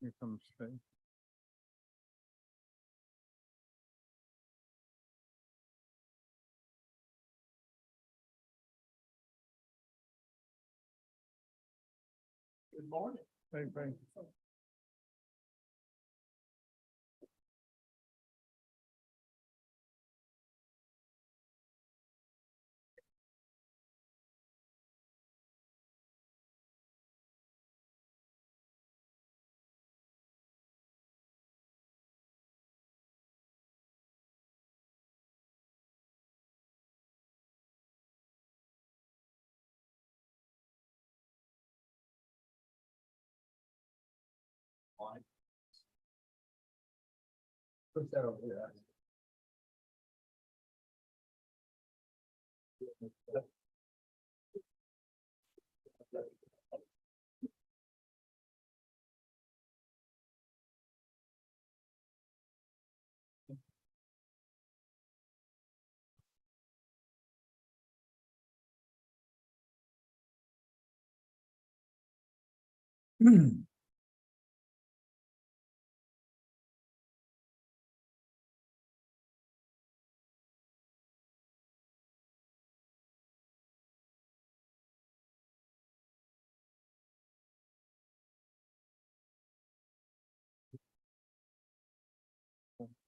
Here comes Faye. Good morning. Hey, Faye. Put that over there.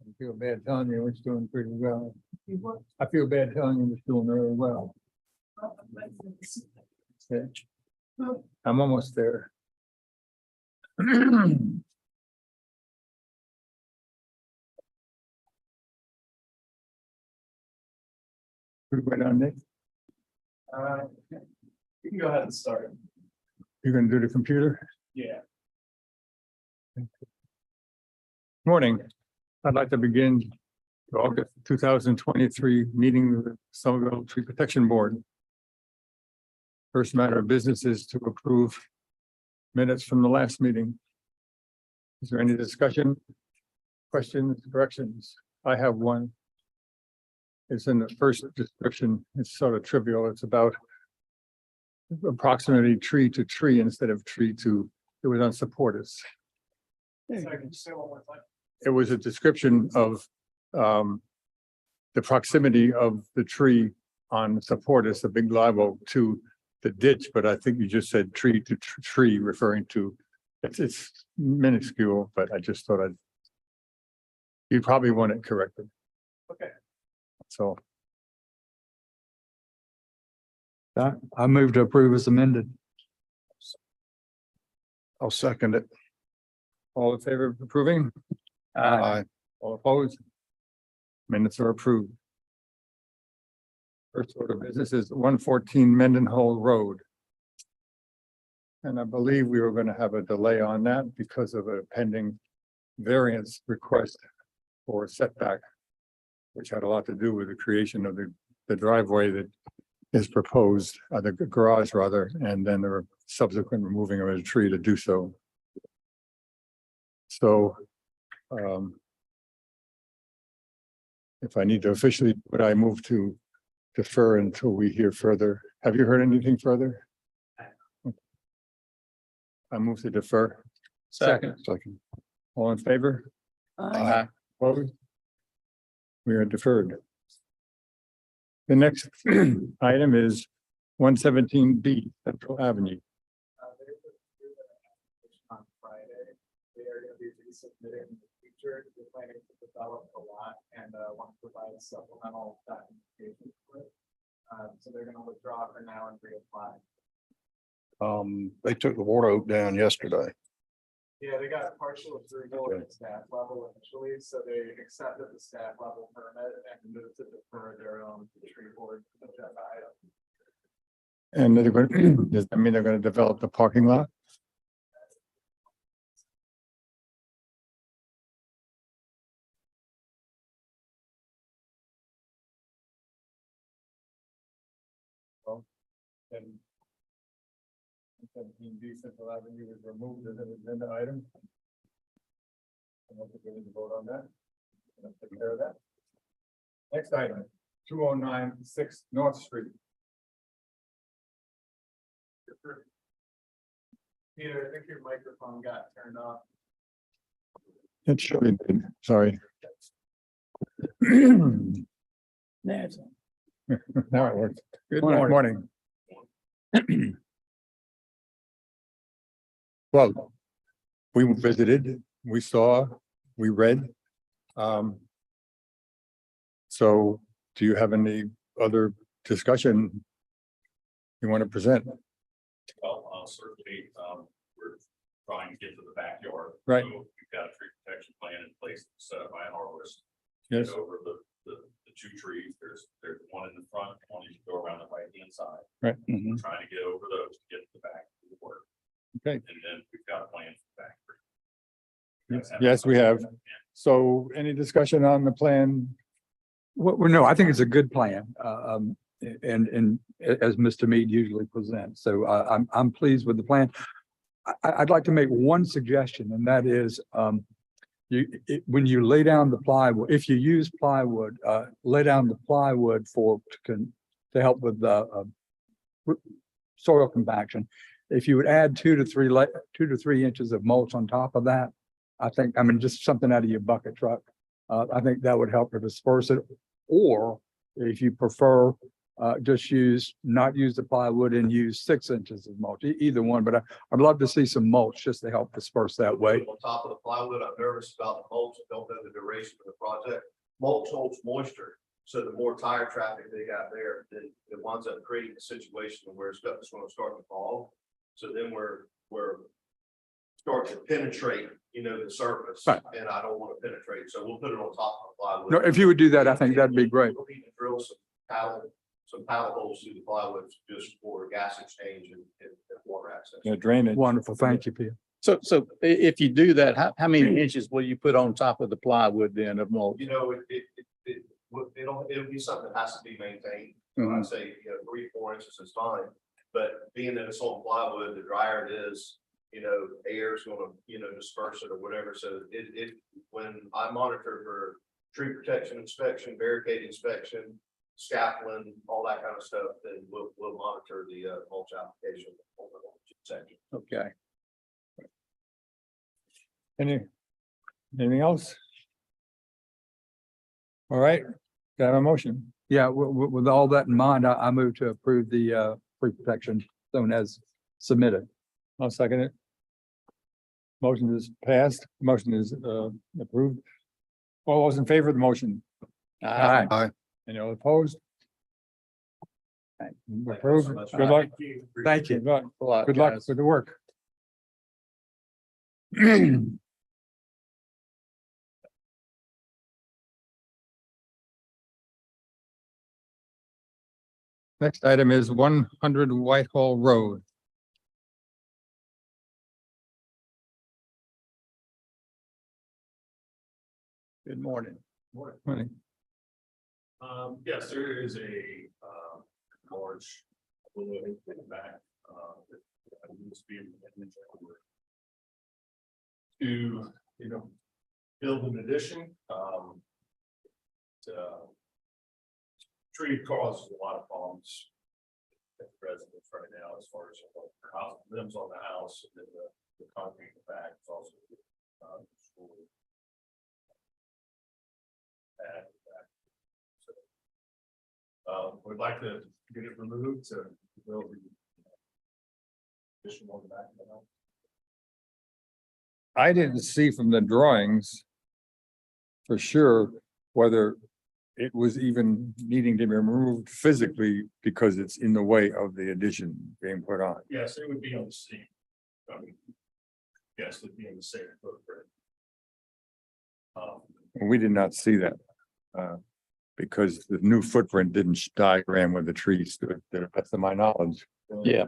I feel bad telling you it's doing pretty well. I feel bad telling you it's doing really well. Okay. I'm almost there. We went on Nick. You can go ahead and start. You're gonna do the computer? Yeah. Morning. I'd like to begin the August 2023 meeting of the Somerville Tree Protection Board. First matter of business is to approve minutes from the last meeting. Is there any discussion, questions, corrections? I have one. It's in the first description. It's sort of trivial. It's about approximately tree to tree instead of tree to, it was on supporters. Sorry, can you say one more time? It was a description of the proximity of the tree on supportus, a big live oak, to the ditch, but I think you just said tree to tree, referring to, it's minuscule, but I just thought you probably want it corrected. Okay. So I move to approve as amended. I'll second it. all in favor of approving? Aye. All opposed? Minutes are approved. First order of business is 114 Mendenhall Road. And I believe we were going to have a delay on that because of a pending variance request for setback, which had a lot to do with the creation of the driveway that is proposed, the garage rather, and then the subsequent removing of a tree to do so. So if I need to officially, would I move to defer until we hear further? Have you heard anything further? I move to defer. Second. Second. All in favor? Aye. Opposed? We are deferred. The next item is 117B Central Avenue. On Friday, they are going to be resubmitting in the future. They're planning to develop a lot and want to provide supplemental documentation for it. So they're going to withdraw for now and reapply. They took the water oak down yesterday. Yeah, they got partial approval at staff level initially, so they accepted the staff level permit and moved to defer their own tree board agenda item. And they're going, does that mean they're going to develop the parking lot? And 17B Central Avenue is removed as an agenda item. I don't think we need to vote on that. We'll take care of that. Next item, 2096 North Street. Peter, I think your microphone got turned off. It should be, sorry. Now it works. Good Morning. Well, we visited, we saw, we read. So do you have any other discussion you want to present? Well, certainly, we're trying to get to the backyard. Right. So we've got a tree protection plan in place set up by an arborist. Yes, Over the two trees, there's one in the front, one you go around the right hand side. Right. We're trying to get over those to get to the back of the work. Okay. And then we've got a plan for the back. Yes, we have. So any discussion on the plan? Well, no, I think it's a good plan. And as Mr. Mead usually presents, so I'm pleased with the plan. I'd like to make one suggestion, and that is, when you lay down the plywood, if you use plywood, lay down the plywood to help with the soil compaction. If you would add 2 to 3 inches of mulch on top of that, I mean, just something out of your bucket truck. I think that would help to disperse it. Or if you prefer, not use the plywood and use 6 inches of mulch, either one. But I'd love to see some mulch just to help disperse that way. On top of the plywood, I'm nervous about the mulch. I don't know the duration of the project. Mulch holds moisture. So the more tire traffic they got there, then it winds up creating a situation where stuff is going to start to fall. So then we're starting to penetrate, the surface. Right. And I don't want to penetrate. So we'll put it on top of the plywood. No, if you would do that, I think that'd be great. We'll need to drill some paddle holes through the plywood just for gas exchange and water access. The drainage. Wonderful. Thank you, Peter. So if you do that, how many inches will you put on top of the plywood then of mulch? It'll be something that has to be maintained. I'd say, 3-4 inches is fine. But being that it's on plywood, the drier it is, air is gonna, disperse it or whatever. So when I monitor for tree protection inspection, barricade inspection, scaffolding, all that kind of stuff, then we'll monitor the mulch application on the mulch section. Okay. Anything else? All right, do I have a motion? Yeah, with all that in mind, I move to approve the tree protection zone as submitted. I'll second it. Motion is passed, motion is approved. All those in favor of the motion? Aye. Any opposed? Approved. Good luck. Thank you. Good luck. A lot, Good luck guys. with the work. Next item is 100 Whitehall Road. Good morning. Morning. Yes, there is a, large balloon in the back, that needs to be to, build an addition, tree causes a lot of problems at the residents right now, as far as house limbs on the house, and then the concrete in the back is also, we'd like to get it removed to build the addition on the back of the house. I didn't see from the drawings for sure whether it was even needing to be removed physically because it's in the way of the addition being put on. Yes, it would be on the same. Yes, it'd be in the same footprint. And we did not see that. Because the new footprint didn't diagram where the trees stood, to the best of my knowledge. Yeah.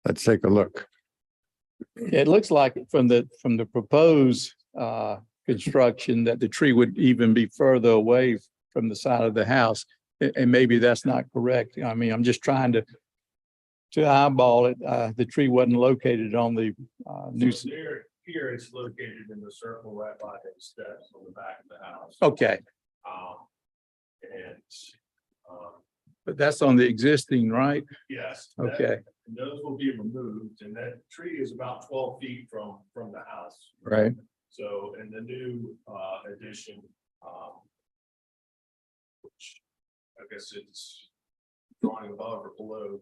Let's take a look. It looks like from the proposed construction that the tree would even be further away from the side of the house. And maybe that's not correct. I mean, I'm just trying to eyeball it. The tree wasn't located on the new. So here it's located in the circle right by the steps on the back of the house. Okay, And but that's on the existing, right? yes. Okay, And those will be removed, and that tree is about 12 feet from the house. right. So in the new addition, which I guess it's drawing above or below.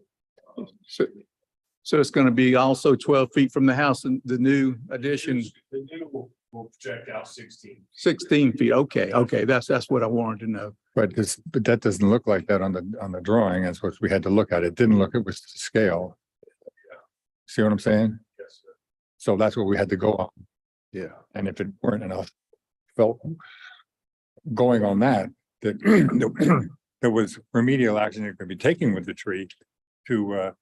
So, so it's going to be also 12 feet from the house and the new addition, The new will project out 16 feet. Okay, okay, that's what I wanted to know. But that doesn't look like that on the drawing. That's what we had to look at. It didn't look, it was to scale. See what I'm saying? Yes, sir. So that's what we had to go on. Yeah. And if it weren't enough, felt going on that, that there was remedial action that could be taken with the tree to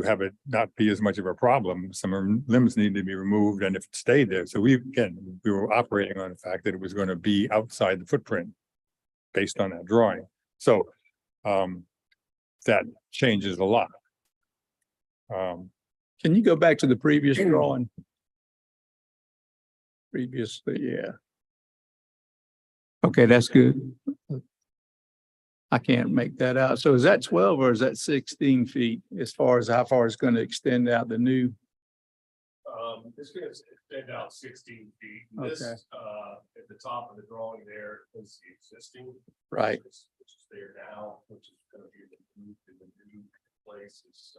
have it not be as much of a problem. Some limbs needed to be removed, and if it stayed there. So we were operating on the fact that it was going to be outside the footprint based on that drawing. So that changes a lot. Can you go back to the previous drawing? Previously, yeah. Okay, that's good. I can't make that out. So is that 12 or is that 16 feet as far as how far it's going to extend out the new? It's gonna extend out 16 feet. This, Okay. at the top of the drawing there is the existing. Right. Which is there now, which is gonna be moved in the new place is,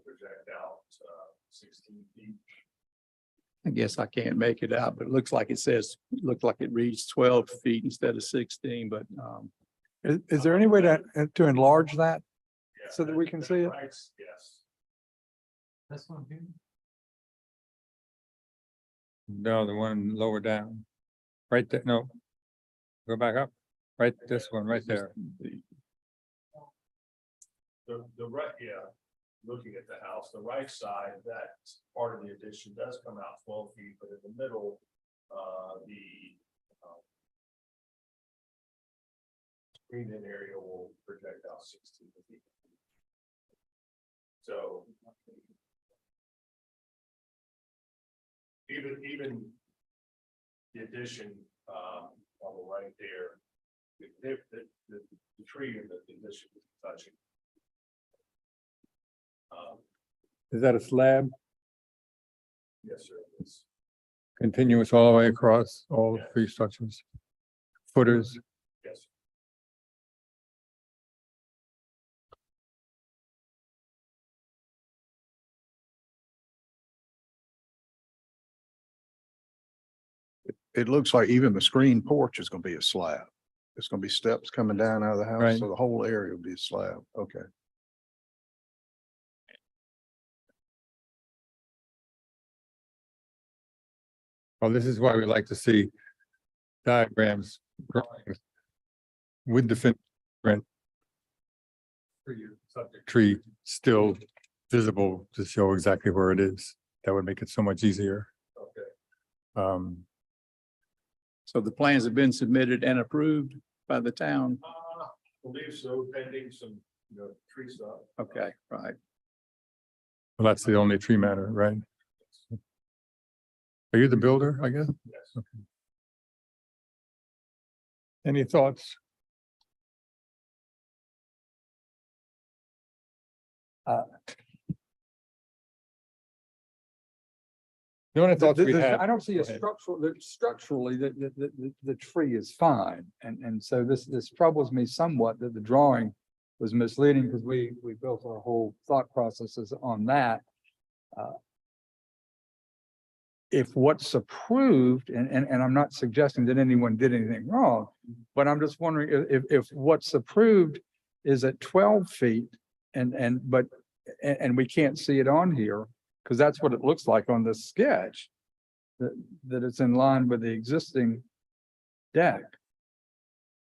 project out, 16 feet. I guess I can't make it out, but it looks like looked like it reads 12 feet instead of 16, but, Is there any way to enlarge that? Yeah, So that we can see it? right, yes. This one here? No, the one lower down. Right there, no. Go back up. Right, this one right there. The right, yeah, looking at the house, the right side, that part of the addition does come out 12 feet, but in the middle, the screened-in area will project out 16 feet. So even the addition, on the right there, the tree in the addition is touching. Is that a slab Yes, sir. It's continuous all the way across all three structures? Footers? yes. It looks like even the screen porch is gonna be a slab. It's gonna be steps coming down out of the house, Right. so the whole area will be a slab. Okay. Well, this is why we like to see diagrams, drawings with the footprint. Subject tree still visible to show exactly where it is. That would make it so much easier. Okay. so the plans have been submitted and approved by the town. Believe so, pending some, tree stuff. Okay, right. Well, that's the only tree matter, right? Are you the builder, I guess? Yes. Any thoughts? The only thoughts we had. I don't see Go a ahead. structurally, the tree is fine. And so this troubles me somewhat that the drawing was misleading because we built our whole thought processes on that. If what's approved, and I'm not suggesting that anyone did anything wrong, but I'm just wondering if what's approved is at 12 feet and we can't see it on here, because that's what it looks like on this sketch. That it's in line with the existing deck.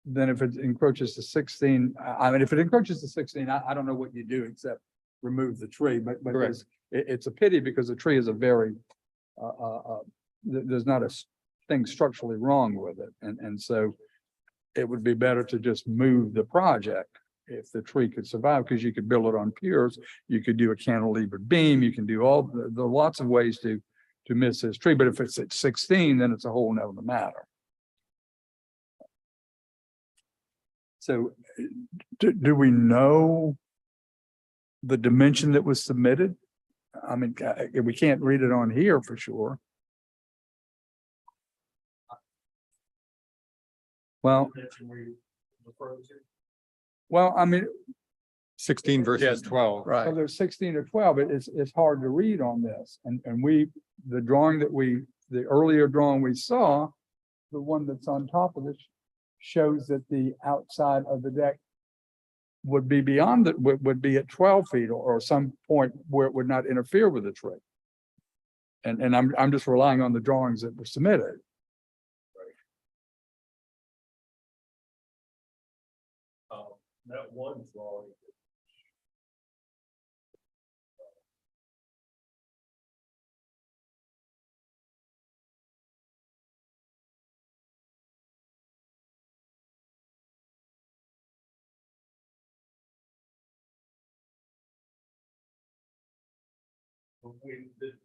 Then if it encroaches to 16, I mean, if it encroaches to 16, I don't know what you do except remove the tree, but Correct. it's a pity because the tree is a very there's not a thing structurally wrong with it. And so it would be better to just move the project if the tree could survive, because you could build it on piers, you could do a cantilevered beam, you can do all the lots of ways to miss this tree. But if it's at 16, then it's a whole nother matter. So do we know the dimension that was submitted? I mean, we can't read it on here for sure. Well, Mention where you refer to. well, I mean, 16 versus 12. Right. well, there's 16 or 12, it's hard to read on this. And the drawing the earlier drawing we saw, the one that's on top of this shows that the outside of the deck would be beyond it, would be at 12 feet or some point where it would not interfere with the tree. And I'm just relying on the drawings that were submitted. That one drawing.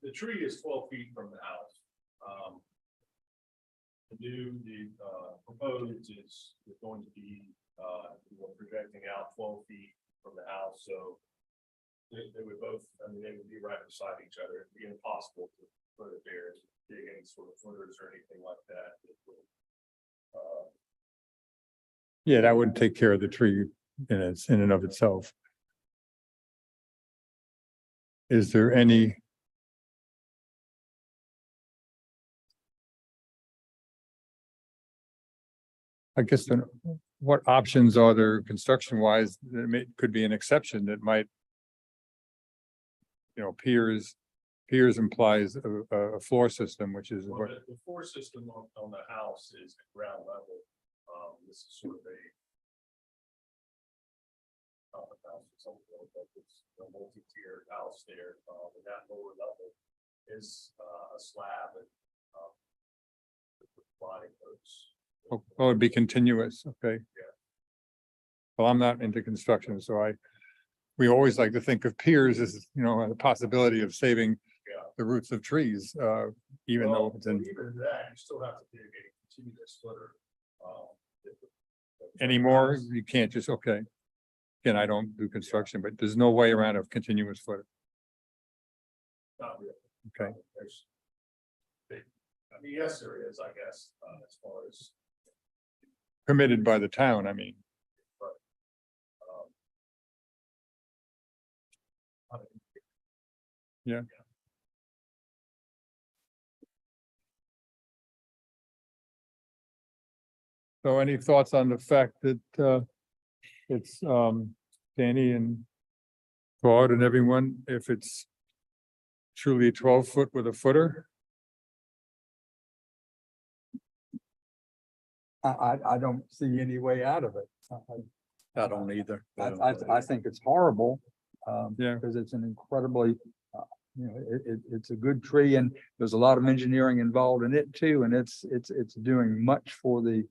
The tree is 12 feet from the house. The proposed is going to be, we're projecting out 12 feet from the house, so they would both, I mean, they would be right beside each other. It'd be impossible to put it there, dig any sort of footers or anything like that. Yeah, that would take care of the tree in and of itself. Is there any? I guess then, what options are there construction wise that could be an exception that might? Piers implies a floor system, which is Well, what, the floor system on the house is at ground level. This is sort of a it's a multi-tiered house there, and that lower level is a slab and providing those. oh, it'd be continuous, okay? Yeah. Well, I'm not into construction, so we always like to think of piers as, the possibility of saving Yeah. the roots of trees, even though Well, it's in. even that, you still have to dig a continuous footer. Anymore, you can't just, okay. Again, I don't do construction, but there's no way around a continuous footer. Not really. Okay. There's. I mean, yes, there is, I guess, as far as. Permitted by the town, I mean. Yeah. So any thoughts on the fact that it's Danny and Claude and everyone, if it's truly 12 foot with a footer? I don't see any way out of it. I don't either. I think it's horrible. Yeah. Because it's an incredibly, it's a good tree and there's a lot of engineering involved in it too. And it's doing much for the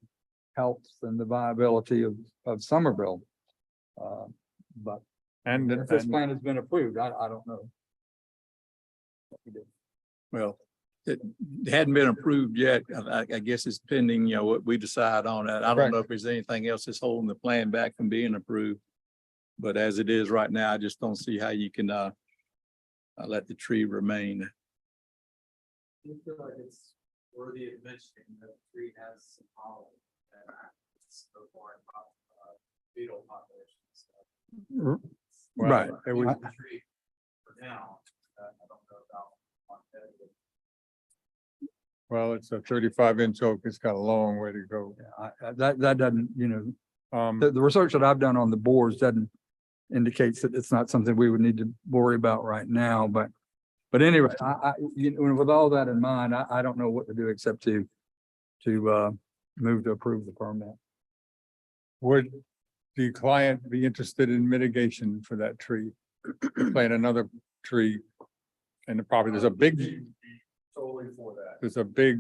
health and the viability of Somerville. But And, if this and plan has been approved, I don't know. Well, it hadn't been approved yet. I guess it's pending, what we decide on that. I Right. don't know if there's anything else that's holding the plan back from being approved. But as it is right now, I just don't see how you can let the tree remain. I feel like it's worthy of mentioning that the tree has some pollen and it's so far about beetle populations. well, Right. it was, The tree for now, I don't know about longevity. well, it's a 35-inch oak. It's got a long way to go. That doesn't, the research that I've done on the boards doesn't indicates that it's not something we would need to worry about right now, but anyway, with all that in mind, I don't know what to do except to move to approve the permit. Would the client be interested in mitigation for that tree? Plant another tree in the property. Totally for that. There's a big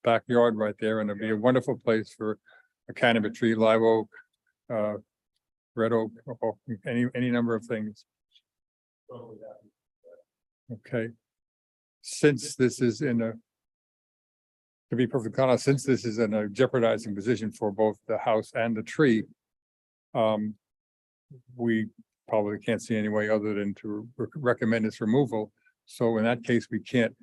backyard right there and it'd be a wonderful place for a canopy tree, live oak, red oak, or any number of things. Totally happy. Okay. Since this is to be perfectly honest, since this is in a jeopardizing position for both the house and the tree, we probably can't see any way other than to recommend its removal. So in that case, we can't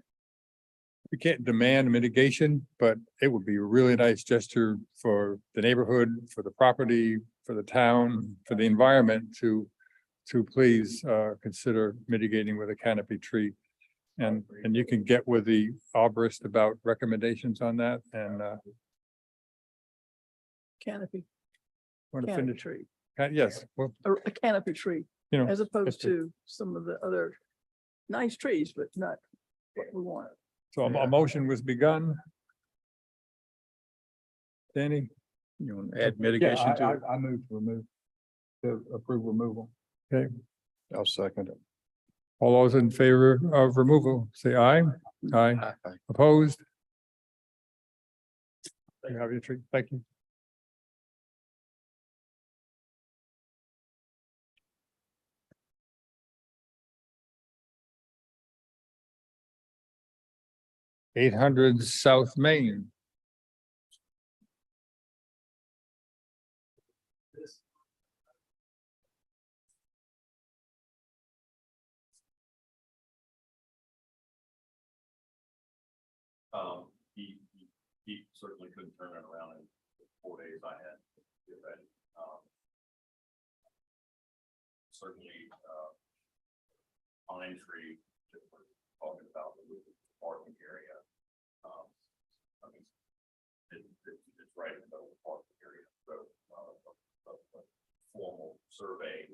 we can't demand mitigation, but it would be a really nice gesture for the neighborhood, for the property, for the town, for the environment to please consider mitigating with a canopy tree. And you can get with the arborist about recommendations on that and Canopy, want to canopy finish. tree, Yes, well, a canopy tree, you know, as opposed just a- to some of the other nice trees, but not what we want. so a motion was begun. Danny? You want to add mitigation to it? I move to remove, to approve removal. I'll second it. All those in favor of removal, say aye. Aye. Opposed? You have your tree. Thank you. (800) South Main. He certainly couldn't turn it around in the 4 days I had to get ready. Certainly, pine tree that we're talking about, the parking area. I mean, it's right in the middle of the parking area, so, a formal survey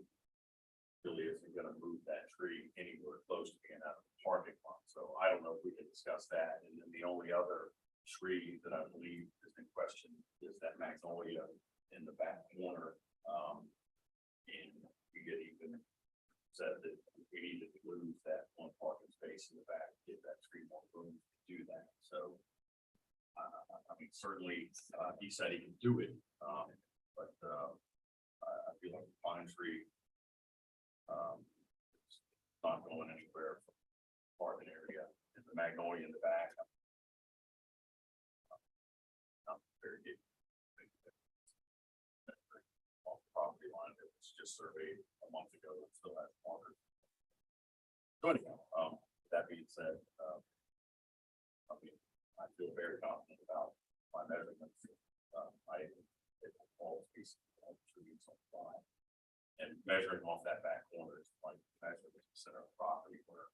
really isn't gonna move that tree anywhere close to being out of the parking lot, so I don't know if we can discuss that, and then the only other tree that I believe is in question is that magnolia in the back corner. And we get even said that we need to lose that one parking space in the back, give that tree more room to do that, so. I mean, certainly, he said he can do it, but, I feel like the pine tree. It's not going anywhere from the parking area, and the magnolia in the back. Not very good. Off the property line that was just surveyed a month ago, it still has water. So anyhow, that being said, I mean, I feel very confident about my measurements. I hit all pieces of trees on the line. And measuring off that back corner is like measuring the center of the property where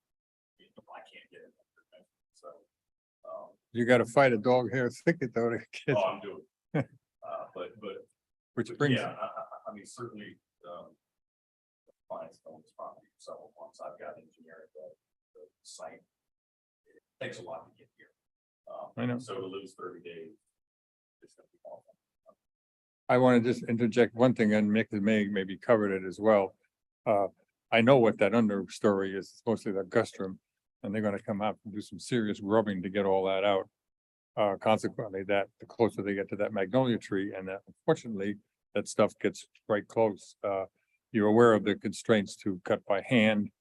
I can't get it. So, You gotta fight a dog hair thicket though to get, oh, I'm doing. But which brings, yeah, I mean, certainly, clients own this property for several months. I've got engineering the site. It takes a lot to get here. I know. So to lose 30 days. It's gonna be awful. I want to just interject one thing and Mick may maybe covered it as well. I know what that understory is. It's mostly the gustrum. And they're gonna come out and do some serious rubbing to get all that out. Consequently, that the closer they get to that magnolia tree, and that unfortunately, that stuff gets right close. You're aware of the constraints to cut by hand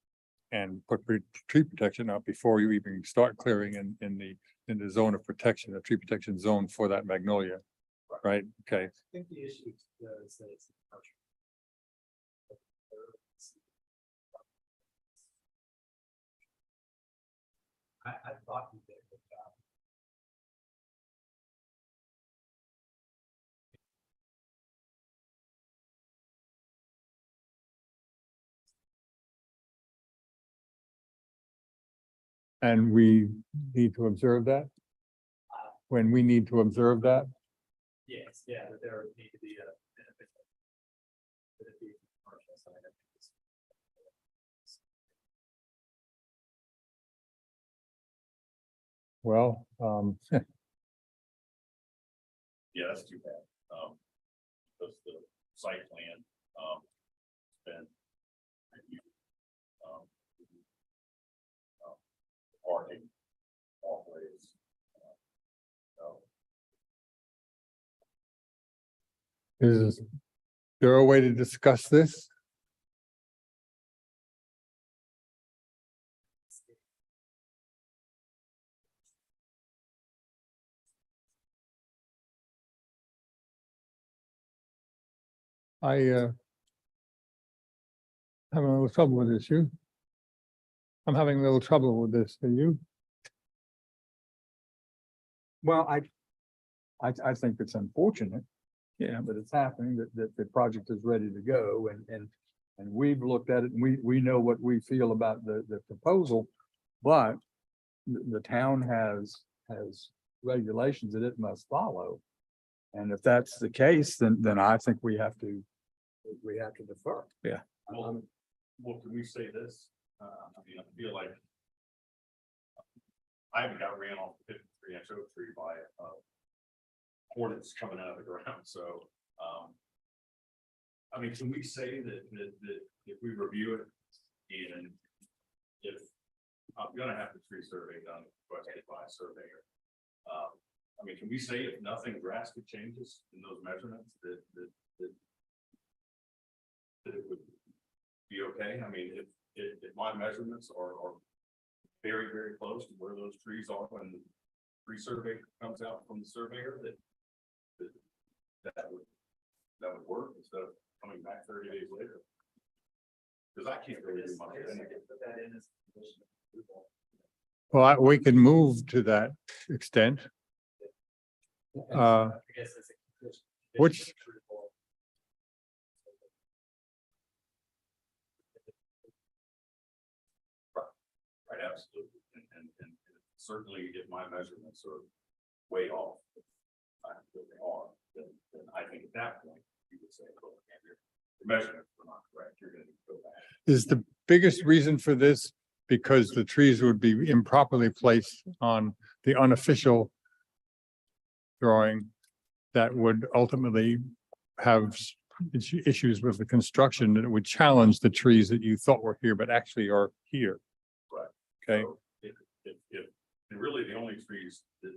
and put tree protection up before you even start clearing in the zone of protection, the tree protection zone for that magnolia. Right? Okay. I think the issue is that it's. I thought we did a good job. And we need to observe that? When we need to observe that? Yes, yeah, that there would need to be a. Would it be commercial side? I think it's- Well, Yeah, that's too bad. Because the site plan, been reviewed. Parking, walkways. So is there a way to discuss this? I having a little trouble with this, you? I'm having a little trouble with this, are you? Well, I think it's unfortunate Yeah, that it's happening, that the project is ready to go and we've looked at it and we know what we feel about the proposal. But the town has regulations that it must follow. And if that's the case, then I think we have to defer. Well, well, can we say this? I mean, I feel like I haven't got ran off the 53-inch oak tree by hornets coming out of the ground, so, I mean, can we say that if we review it and if I'm gonna have the tree survey done, requested by a surveyor. I mean, can we say if nothing drastic changes in those measurements, that it would be okay? I mean, if my measurements are very, very close to where those trees are when the tree survey comes out from the surveyor, that would work instead of coming back 30 days later. Because I can't really do much. Put that in as a condition of approval. Well, we can move to that extent. I guess as a condition. Which- of approval. Right, absolutely. And certainly if my measurements are way off, I feel they are, then I think at that point, you would say, "Look, the measurements were not correct, you're gonna need to go back." Is the biggest reason for this because the trees would be improperly placed on the unofficial drawing that would ultimately have issues with the construction, that it would challenge the trees that you thought were here, but actually are here. Right. Okay, So and really the only trees that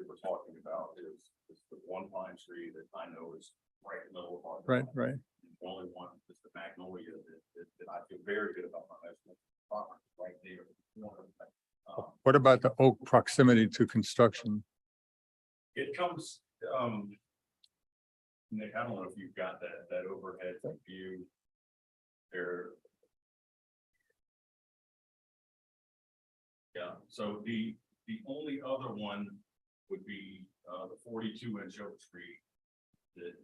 we're talking about is the one pine tree that I know is right in the middle of our. right, right. The only one is the magnolia that I feel very good about my measurement. Right there. What about the oak proximity to construction? It comes, Nick, I don't know if you've got that overhead view there. Yeah, so the only other one would be the 42-inch oak tree that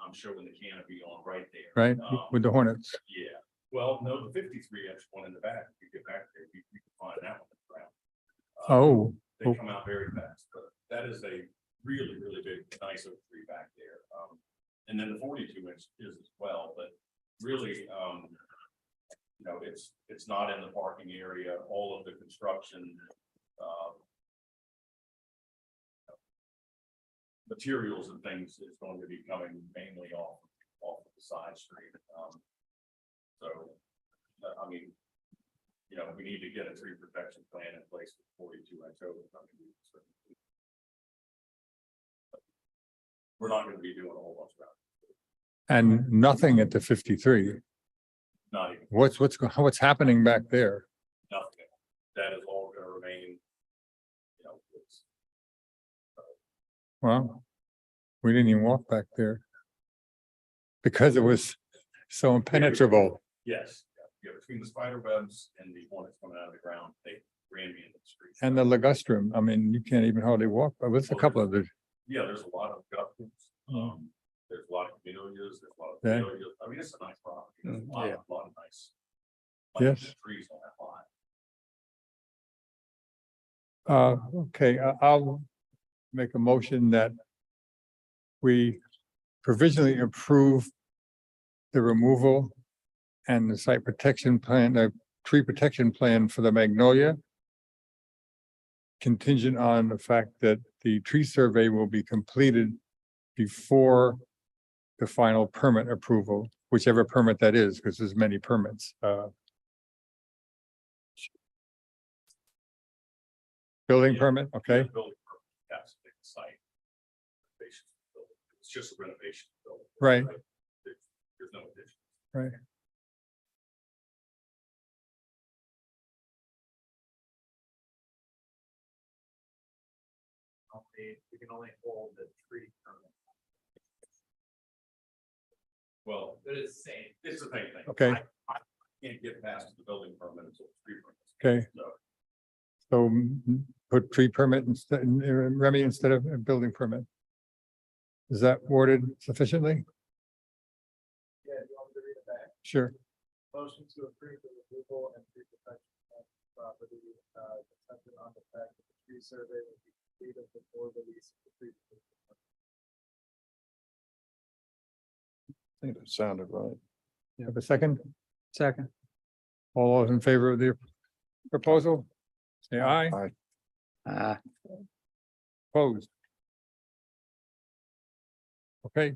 I'm showing the canopy on right there. Right, with the hornets. Yeah, well, no, the 53-inch one in the back, if you get back there, you can find that one in the ground. Oh, They come out very fast, but that is a really, really big, nice oak tree back there. And then the 42-inch is as well, but really, you know, it's not in the parking area. All of the construction, materials and things is going to be coming mainly off of the side street. So, I mean, you know, we need to get a tree protection plan in place for 42-inch oak. We're not gonna be doing a whole bunch of that. and nothing at the 53. Not even, What's happening back there? nothing. That is all gonna remain, you know, it's, Well, we didn't even walk back there because it was so impenetrable. yes, yeah, between the spider webs and the hornets coming out of the ground, they ran me into the street. And the ligustrum, I mean, you can't even hardly walk, but with a couple of the, Yeah, there's a lot of guppies. There's a lot of camellias, there's a lot of Yeah. camellias. I mean, it's a nice property. There's a Yeah. lot of nice. Yes. Trees on that lot. okay, I'll make a motion that we provisionally approve the removal and the site protection plan, the tree protection plan for the magnolia, contingent on the fact that the tree survey will be completed before the final permit approval, whichever permit that is, because there's many permits. Building Yeah. permit, okay? Building permit, that's a big site. Renovation building. It's just a renovation building. Right. There's no addition. Right. We can only hold the tree permit. Well, But it's the same. it's the same thing. Okay. I can't get past the building permit until the tree permit. Okay. So, So put tree permit instead, Remy instead of a building permit. Is that worded sufficiently? Yeah, you want me to read it back? Sure. Motion to approve the removal and tree protection of the property, dependent on the fact that the tree survey will be completed before the lease of the tree. I think that sounded right. You have a second? Second. All those in favor of the proposal? Say aye. Aye. Opposed? Okay.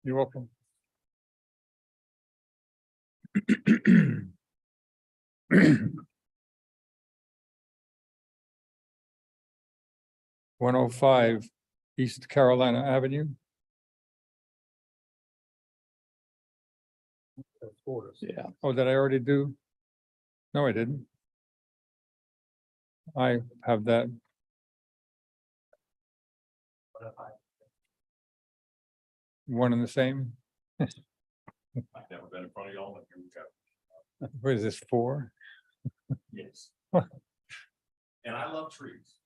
You're welcome. One oh five East Carolina Avenue. Yeah. Oh, did I already do? No, I didn't. I have that. One and the same. I've never been in front of y'all, but here we go. What is this for? Yes. And I love trees.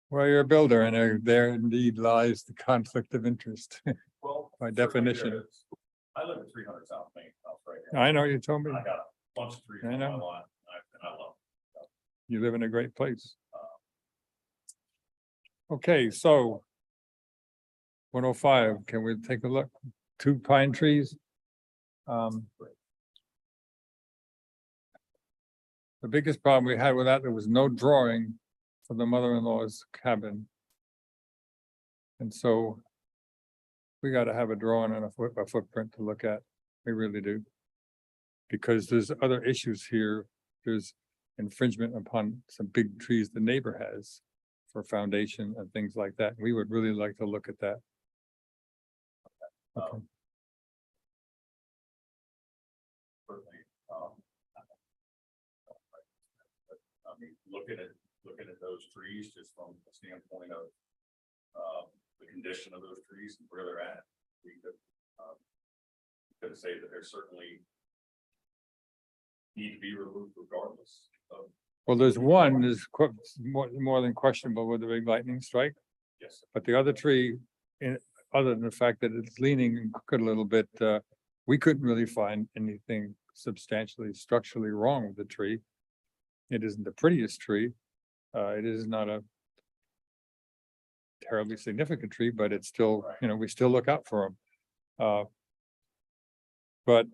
Well, you're a builder and there indeed lies the conflict of interest. Well. By certainly definition. there is. I live at 300 South Main House right now. I know you told me I got a bunch of trees I on my know. lot, and I love you live in a great place. Okay, so 105, can we take a look? 2 pine trees. The biggest problem we had with that, there was no drawing for the mother-in-law's cabin. And so we got to have a drawing and a footprint to look at. We really do. Because there's other issues here. There's infringement upon some big trees the neighbor has for foundation and things like that. We would really like to look at that. Okay. certainly. I mean, looking at those trees, just from the standpoint of the condition of those trees and where they're at, we could say that they're certainly need to be removed regardless of, Well, there's one is more than questionable with the big lightning strike, yes. but the other tree, other than the fact that it's leaning crooked a little bit, we couldn't really find anything substantially structurally wrong with the tree. It isn't the prettiest tree. It is not a terribly significant tree, but it's still, we still look out for them. But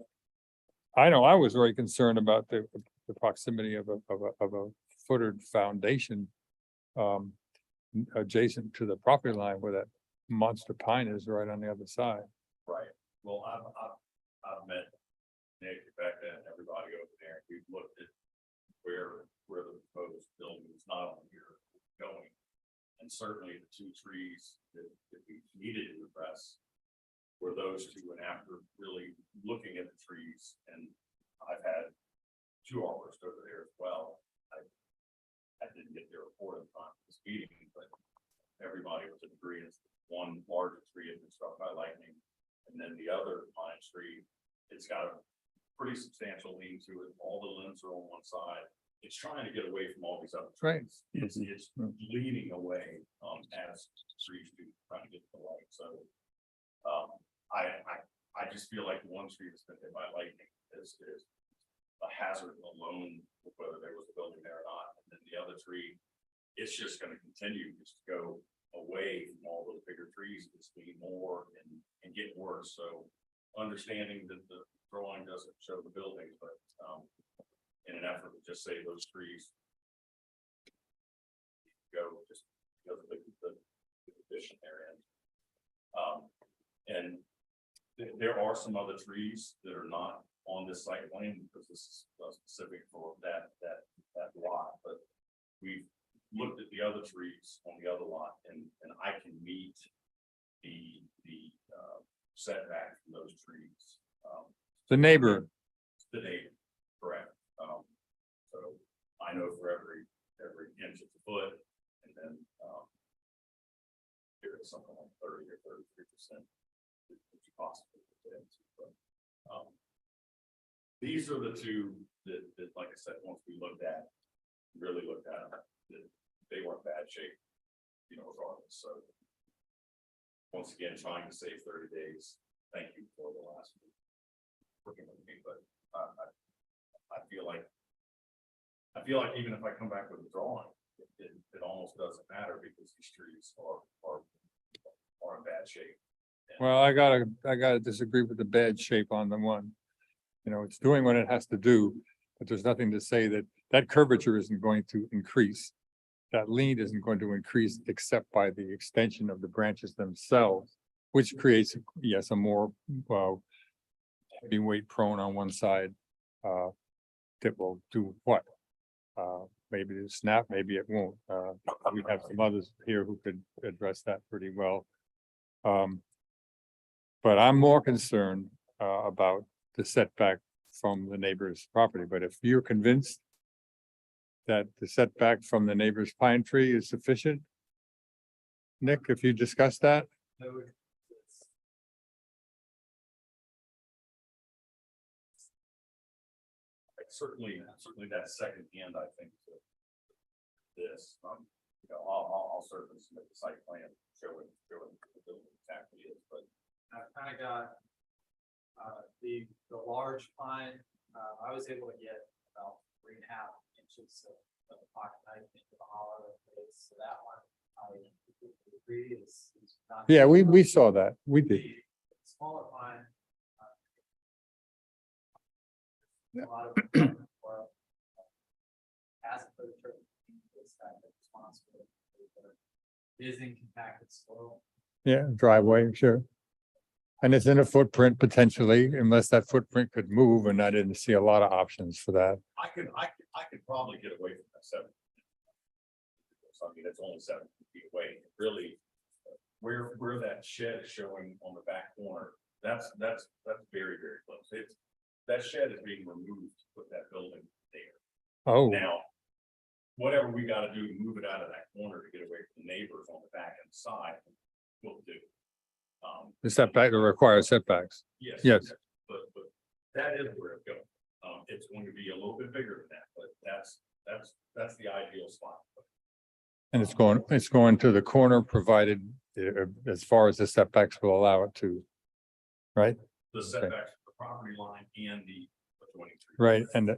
I know I was very concerned about the proximity of a footed foundation adjacent to the property line where that monster pine is right on the other side. Right. Well, I've met Nick, Rebecca, and everybody over there. We've looked at where the proposed building is not on here going. And certainly the 2 trees that we needed to address were those 2. And after really looking at the trees, and I've had 2 arborists over there as well. I didn't get their report in time for this meeting, but everybody was in agreement. One larger tree had been struck by lightning, and then the other pine tree, it's got a pretty substantial lean to it. All the limbs are on one side. It's trying to get away from all these other Right. trees. It's leaning away as trees do, trying to get to the light. So I just feel like the one tree that's been hit by lightning is a hazard alone, whether there was a building there or not. And then the other tree, it's just going to continue just to go away from all those bigger trees, it's being more and get worse. So understanding that the drawing doesn't show the buildings, but in an effort to just say those trees go just because of the condition they're in. And there are some other trees that are not on this site plan because this is specific for that lot, but we've looked at the other trees on the other lot and I can meet the setback from those trees. The neighbor, The neighbor, correct. So I know for every inch of the foot, and then here it's something like 30 or 33%. Which you possibly could get into, but these are the 2 that, like I said, once we really looked at them, that they were in bad shape, regardless, so. Once again, trying to save 30 days, thank you for the last week working with me, but, I feel like even if I come back with a drawing, it almost doesn't matter because these trees are in bad shape. And- Well, I gotta disagree with the bad shape on the one. It's doing what it has to do, but there's nothing to say that curvature isn't going to increase. That lean isn't going to increase except by the extension of the branches themselves, which creates, yes, a more, heavyweight prone on one side. That will do what? Maybe it'll snap, maybe it won't. We have some others here who could address that pretty well. But I'm more concerned, about the setback from the neighbor's property, but if you're convinced that the setback from the neighbor's pine tree is sufficient, Nick, if you discuss that, Certainly that second end, I think, to this, I'll certainly submit the site plan showing the building exactly is, but. I've kind of got, the large pine, I was able to get about 3.5 inches of pocket knife into the hollow of the base, so that one, I agree is not. yeah, we saw that, we did. The smaller pine. A lot of. As a filter, is kind of responsible. It is in compacted soil. Yeah, driveway, sure. And it's in a footprint potentially, unless that footprint could move, and I didn't see a lot of options for that. I could probably get away from that 7. So, I mean, it's only 7 feet away, really. Where that shed is showing on the back corner, that's very, very close. That shed is being removed to put that building there. Oh, Now, whatever we gotta do to move it out of that corner to get away from the neighbors on the back and side, we'll do. the setback, the required setbacks. Yes. Yes. But that is where it's going. It's going to be a little bit bigger than that, but that's the ideal spot. And it's going to the corner provided, as far as the setbacks will allow it to. Right, The setbacks, the property line and the adjoining tree. right, and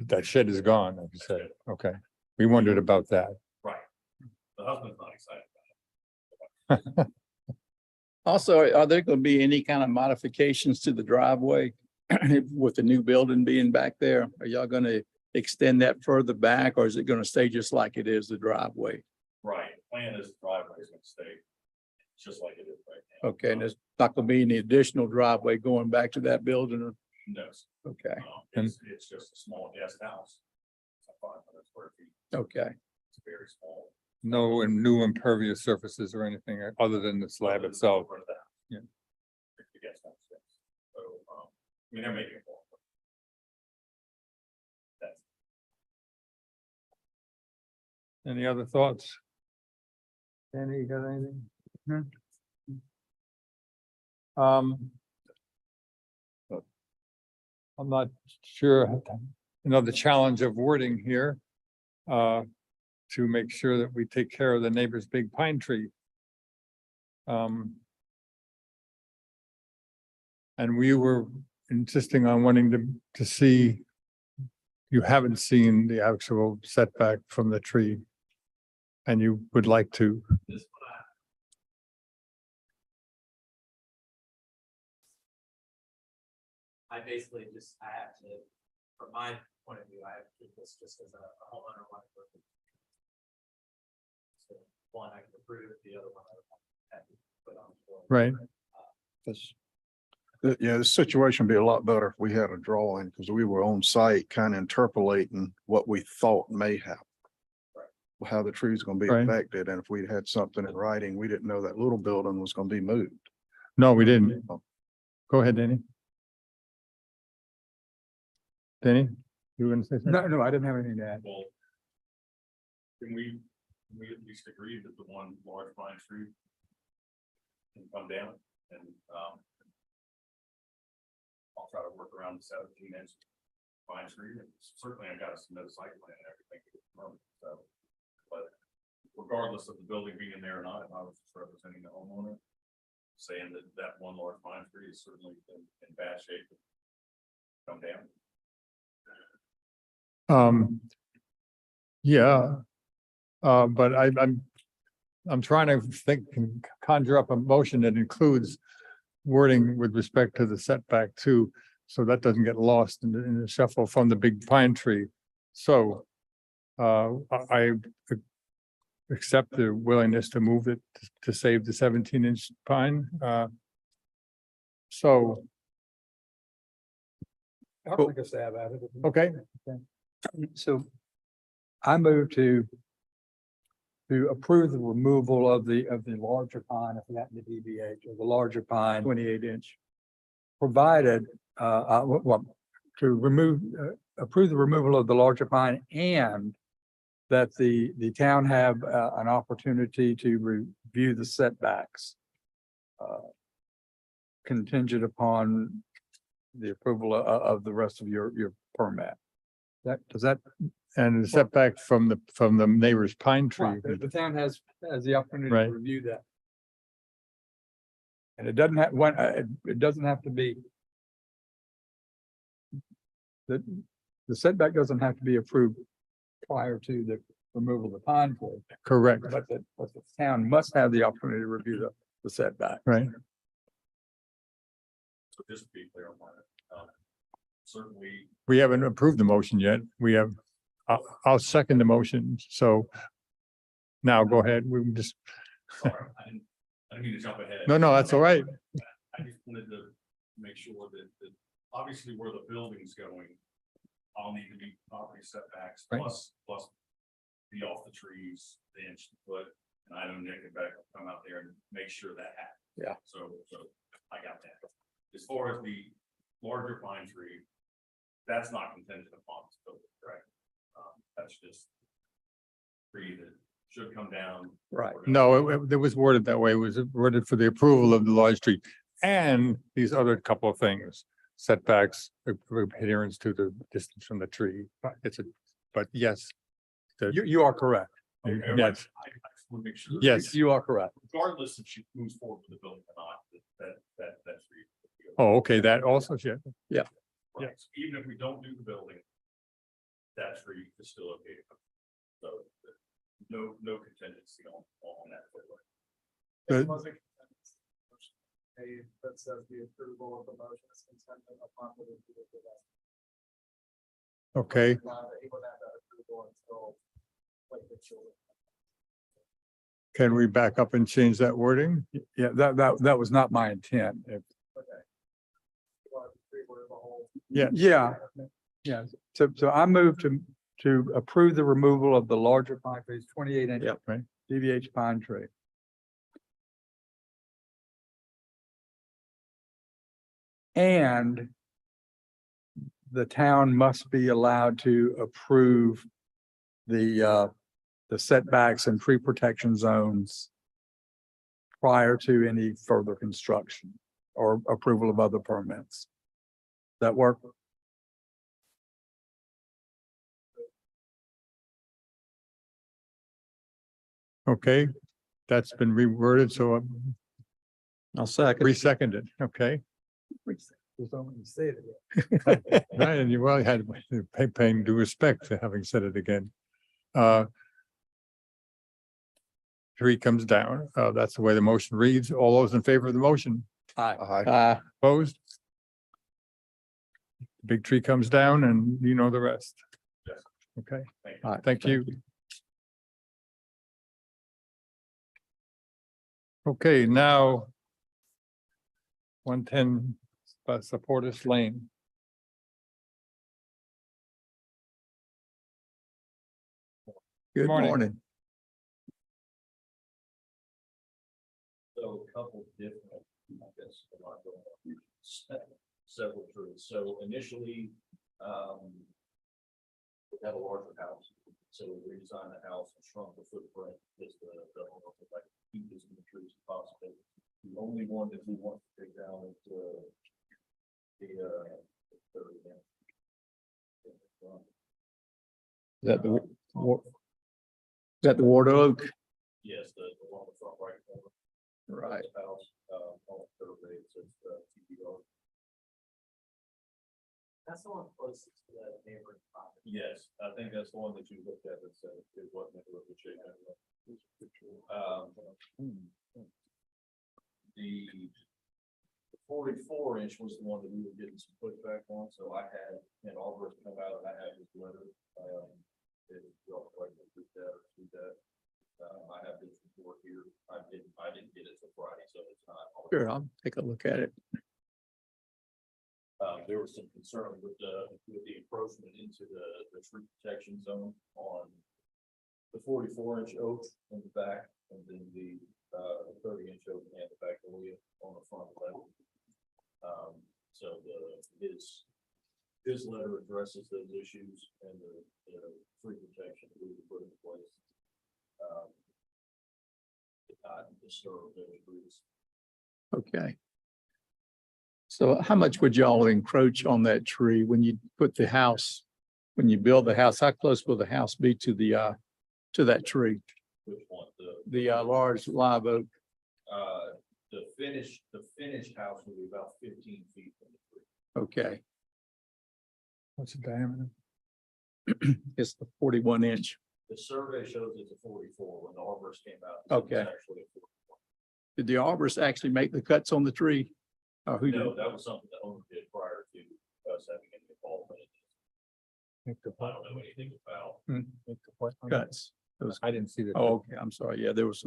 that shed is gone, like you said, okay. We wondered about that. Right. The husband's not excited about it. Also, are there going to be any kind of modifications to the driveway with the new building being back there? Are y'all going to extend that further back, or is it going to stay just like it is, the driveway? Right, plan is the driveway is gonna stay just like it is right now. Okay, and there's not going to be any additional driveway going back to that building? No, Okay, it's just a small guest house. It's 500 square feet, okay. it's very small. No new impervious surfaces or anything other than the slab itself. Front of the house. Yeah. The guest house, yes. So, I mean, they're making it more. That's Any other thoughts? Danny, you got anything? I'm not sure, the challenge of wording here, to make sure that we take care of the neighbor's big pine tree. And we were insisting on wanting to see, you haven't seen the actual setback from the tree. And you would like to, This one, I basically I have to, from my point of view, I have to keep this just as a homeowner. So one I can approve, the other one I have to put on. the board. right? Yeah, the situation would be a lot better if we had a drawing, because we were on site kind of interpolating what we thought may happen. How the tree's gonna be Right. affected, and if we had something in writing, we didn't know that little building was gonna be moved. No, we didn't. Go ahead, Danny. Danny, you were gonna say something? No, I didn't have anything to add. Well, can we at least agree that the one large pine tree can come down and, I'll try to work around the 17 inch Pine tree, and certainly I gotta submit a site plan and everything. to get the permit, So, but regardless of the building being there or not, if I was just representing the homeowner, saying that that one large pine tree is certainly in bad shape. to Come down. Yeah. But I'm trying to think, and conjure up a motion that includes wording with respect to the setback too, so that doesn't get lost in the shuffle from the big pine tree. So, I accept the willingness to move it to save the 17-inch pine. So, I'll take a stab at it. okay, So I move to approve the removal of the larger pine, if that the DBH, or the larger pine, 28-inch. provided, well, to remove, approve the removal of the larger pine and that the town have an opportunity to review the setbacks contingent upon the approval of the rest of your permit. Does that? And the setback from the neighbor's pine tree. Right, the town has the opportunity Right. to review that. And it doesn't have, it doesn't have to be. The setback doesn't have to be approved prior to the removal of the pine tree, Correct, but the town must have the opportunity to review the setback. right. So just to be clear on that, certainly, We haven't approved the motion yet. We have, I'll second the motion. So now go ahead. We can just, sorry, I didn't mean to jump ahead. no, that's all right. I just wanted to make sure that obviously where the building's going, I'll need to be property setbacks Right. plus be off the trees, the inch foot. And I know Nick and Beck will come out there and make sure that happens. Yeah. So I got that. As far as the larger pine tree, that's not contingent upon this building, correct? That's just tree that should come down. Right. No, it was worded that way. It was worded for the approval of the large tree and these other couple of things. Setbacks, adherence to the distance from the tree. But yes. You are correct. Okay, Yes, I just want to make sure. Yes. You are correct. Regardless if she moves forward with the building or not, that's. oh, okay, that also, yeah, Right, so even if we don't do the building, that tree is still okay. So no contingency on that. Good. That says the approval of the motion is contingent upon the review of the rest. okay. He would have that approval until like the children. Can we back up and change that wording? Yeah, that was not my intent. Okay. You want to reword the whole. Yeah, Yeah. So I move to approve the removal of the larger pine trees, 28-inch. Yep, right. DVH pine tree. And the town must be allowed to approve the setbacks and tree protection zones prior to any further construction or approval of other permits. That work? okay. That's been reworded, so I'll second. re-seconded, okay. Just don't want to say it again. Right, and you well had paying due respect to having said it again. Tree comes down. That's the way the motion reads. All those in favor of the motion, Aye. opposed? Big tree comes down and you know the rest. Yes. Okay, Thank you. thank you. Okay, now 110 Supporters Lane. Good Morning. morning. So a couple different, I guess, a lot going on. Several trees. So initially, we have a larger house. So we redesigned the house and shrunk the footprint, just the like keep as many trees as possible. The only one that we want to take down is the that the, is that the Ward Oak? Yes, the one in the front right corner. Right. of the House, on the third page, it says, TPR. That's the one closest to the neighboring property. Yes, I think that's the one that you looked at that said it wasn't in good shape. The 44 inch was the one that we were getting some pushback on, so I had, and Albert come out and I had his letter. It was y'all like to do that or do that. I have this report here. I didn't get it till Friday, so it's not. Sure, I'll take a look at it. There was some concern with the encroachment into the tree protection zone on the 44 inch oak in the back, and then the 30 inch oak and the magnolia on the front left. So his letter addresses those issues and the tree protection that we would put in place. To not disturb those trees. Okay. So how much would y'all encroach on that tree when you put the house, when you build the house? How close will the house be to the, to that tree? Which one, The, large live oak? the finished house will be about 15 feet from the tree. Okay, What's the diameter? it's the 41 inch. The survey shows it's a 44 when the arborist came out. it was Okay. Actually a 44. Did the arborist actually make the cuts on the tree? Or who No, did? that was something the owner did prior to us having any involvement in it. I don't know anything about. Cuts? Those, I didn't see that. oh, okay, I'm sorry. Yeah, there was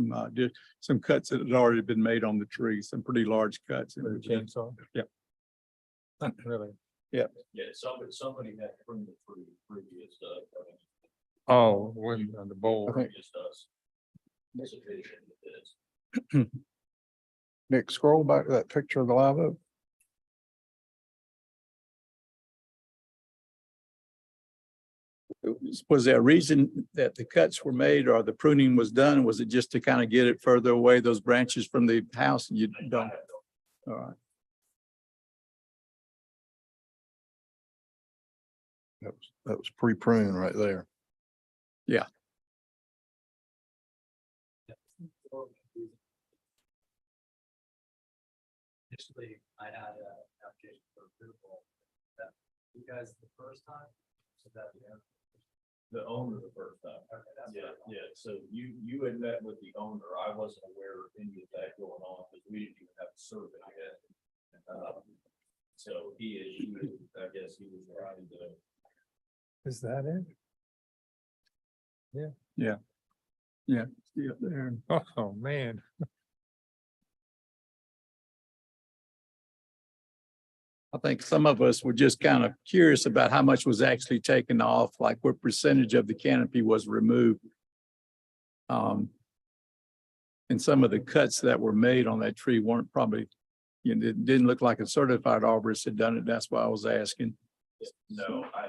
some cuts that had already been made on the tree, some pretty large cuts. Chainsaw? Yeah. Not really. Yeah, somebody had pruned the tree previous, Oh, when on the bowl. previous to us. Participation with this. Nick, scroll back to that picture of the live oak. Was there a reason that the cuts were made or the pruning was done? Was it just to kind of get it further away, those branches from the house? You don't, all right. That was pre-pruned right there. Initially, I had a application for approval. That you guys the first time, so that, The owner the first time. okay, that's. Yeah. So you had met with the owner. I wasn't aware of any of that going on because we didn't even have a survey yet. So I guess he was trying to. Is that it? See up there. Oh, man. I think some of us were just kind of curious about how much was actually taken off, like what percentage of the canopy was removed. And some of the cuts that were made on that tree weren't probably, it didn't look like a certified arborist had done it. That's why I was asking. No, I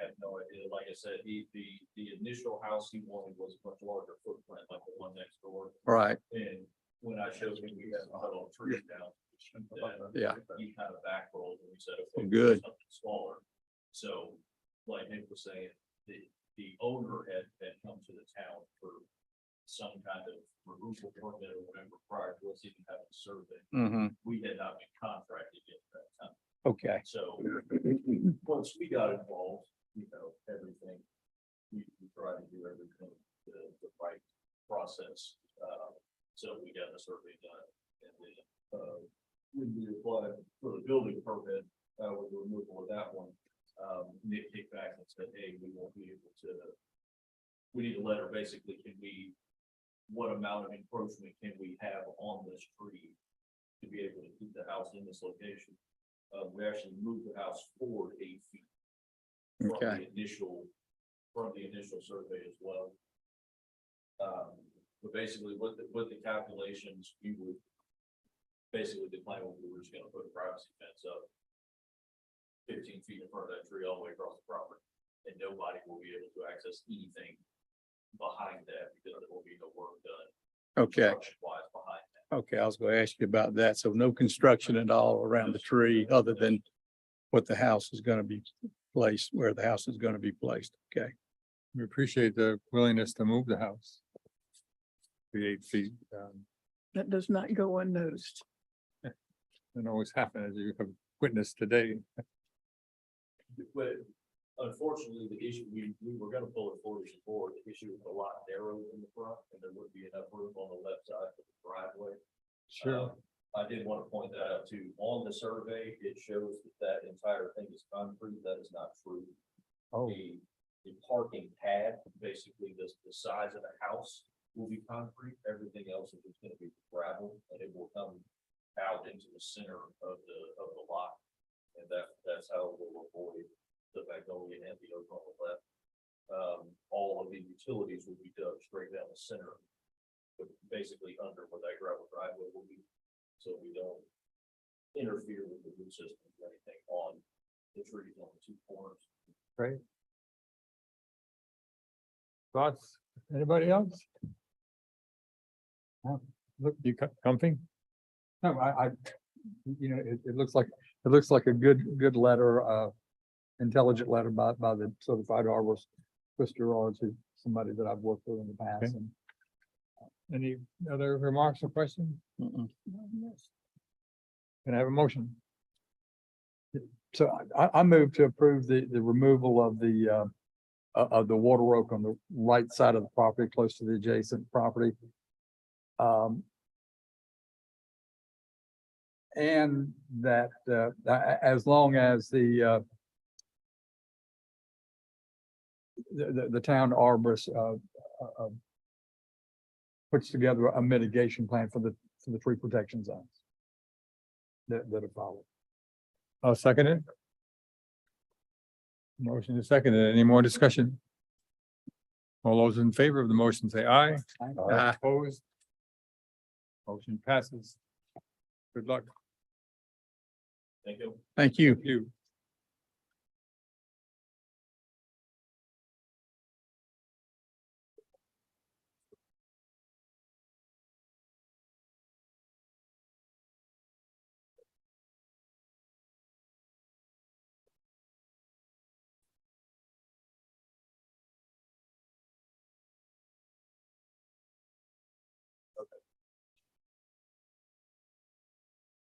have no idea. Like I said, the initial house he wanted was much larger footprint, like the one next door. Right, And when I showed him, we had a huddle of trees down. Yeah. He kind of backrolled and we said, okay, Good. something smaller. So like Nick was saying, the owner had come to the town for some kind of removal permit or whatever prior to us even having a survey. mm-hmm, We had not been contracted yet at that time. okay, So once we got involved, everything, we tried to do everything the right process. So we got the survey done and then, when we applied for the building permit, with the removal of that one, Nick kicked back and said, hey, we won't be able to. We need a letter, basically, what amount of encroachment can we have on this tree to be able to keep the house in this location? We actually moved the house forward 8 feet. From Okay. From the initial survey as well. But basically with the calculations, we would. Basically, the plan was we were just gonna put a privacy fence up. 15 feet in front of that tree all the way across the property, and nobody will be able to access anything behind that because there will be no work done. okay, Wise behind that. okay. I was going to ask you about that. So no construction at all around the tree other than what the house is going to be placed, where the house is going to be placed. Okay. We appreciate the willingness to move the house. The 8 feet, That does not go unnoticed. doesn't always happen, as you have witnessed today. But unfortunately, the issue, we were gonna pull it forward before, the issue was a lot narrow in the front, and there wouldn't be enough room on the left side for the driveway. I did want to point that out too. On the survey, it shows that that entire thing is concrete. That is not true. Oh, The parking pad, basically the size of the house will be concrete. Everything else is just gonna be gravel, and it will come out into the center of the lot. And that's how we'll avoid the Magnolia and the oak on the left. All of the utilities will be dug straight down the center, but basically under where that gravel driveway will be, so we don't interfere with the root system or anything on the trees on the two corners. great. Thoughts? Anybody else? Look, you comfy? No, it looks like a good letter, intelligent letter by the certified arborist, Chris Gerards, who's somebody that I've worked with in the past. Okay. And Any other remarks or questions? Can I have a motion? so I move to approve the removal of the water oak on the right side of the property, close to the adjacent property. And that, as long as the town arborist, puts together a mitigation plan for the tree protection zones that are followed. I'll second it. Motion is seconded. Any more discussion? All those in favor of the motion say aye. Aye. Opposed? Motion passes. Good luck. Thank you. Thank you. You.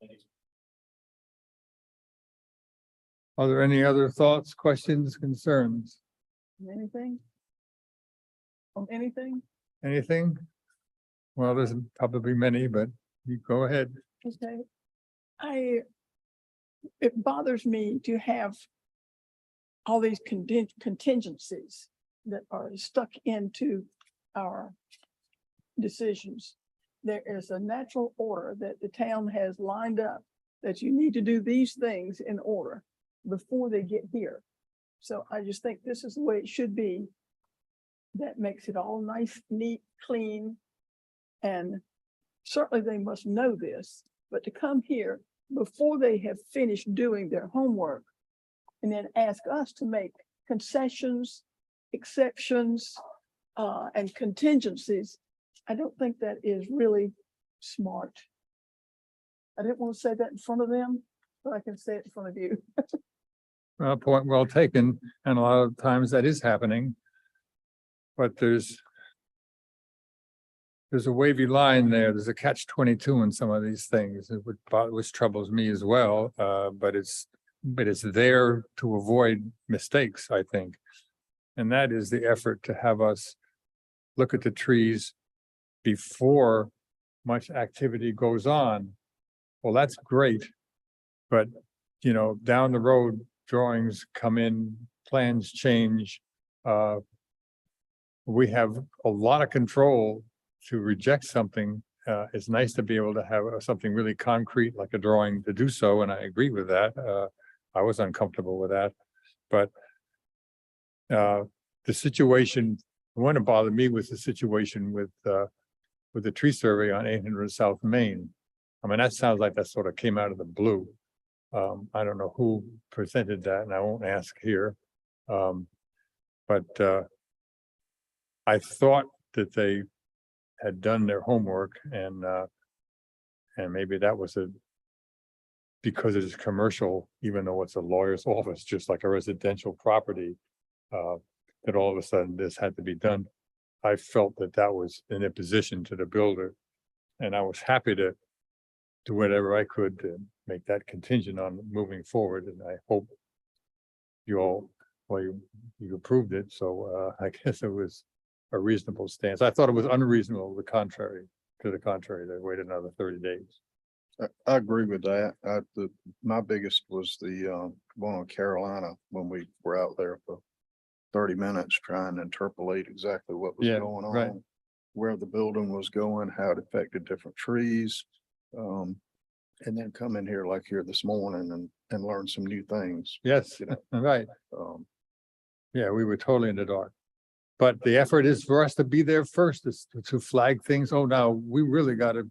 Thank you. Are there any other thoughts, questions, concerns? Anything? On anything? Anything? Well, there's probably many, but you go ahead. Okay. It bothers me to have all these contingencies that are stuck into our decisions. There is a natural order that the town has lined up that you need to do these things in order before they get here. So I just think this is the way it should be. That makes it all nice, neat, clean. And certainly they must know this, but to come here before they have finished doing their homework and then ask us to make concessions, exceptions, and contingencies, I don't think that is really smart. I didn't want to say that in front of them, but I can say it in front of you. Point well taken, and a lot of times that is happening. But there's a wavy line there. There's a catch-22 in some of these things, which troubles me as well. But it's there to avoid mistakes, I think. And that is the effort to have us look at the trees before much activity goes on. Well, that's great. But, down the road, drawings come in, plans change. We have a lot of control to reject something. It's nice to be able to have something really concrete like a drawing to do so, and I agree with that. I was uncomfortable with that, but the situation, the one that bothered me was the situation with the tree survey on 800 South Main. I mean, that sounds like that sort of came out of the blue. I don't know who presented that, and I won't ask here. But I thought that they had done their homework, and maybe that was because it is commercial, even though it's a lawyer's office, just like a residential property. that all of a sudden this had to be done. I felt that that was an imposition to the builder. And I was happy to do whatever I could to make that contingent on moving forward, and I hope you all, well, you approved it, so I guess it was a reasonable stance. I thought it was unreasonable, to the contrary, they waited another 30 days. I agree with that. My biggest was the one on Carolina when we were out there for 30 minutes trying to interpolate exactly what was Yeah, going right. on, where the building was going, how it affected different trees. And then come in here like here this morning and learn some new things. Yes, You know, right. um, Yeah, we were totally in the dark. But the effort is for us to be there first, is to flag things. Oh, now we really got to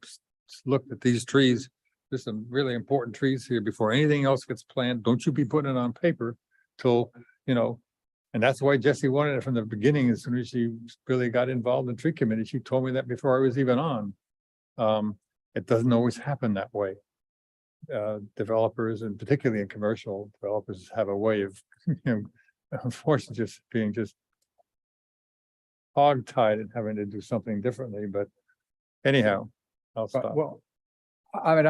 look at these trees. There's some really important trees here before anything else gets planned. Don't you be putting it on paper till, and that's why Jessie wanted it from the beginning. As soon as she really got involved in tree committee, she told me that before I was even on. It doesn't always happen that way. Developers, and particularly in commercial, developers have a way of, unfortunately, just being hog-tied and having to do something differently, but anyhow, I'll stop. Well, I mean,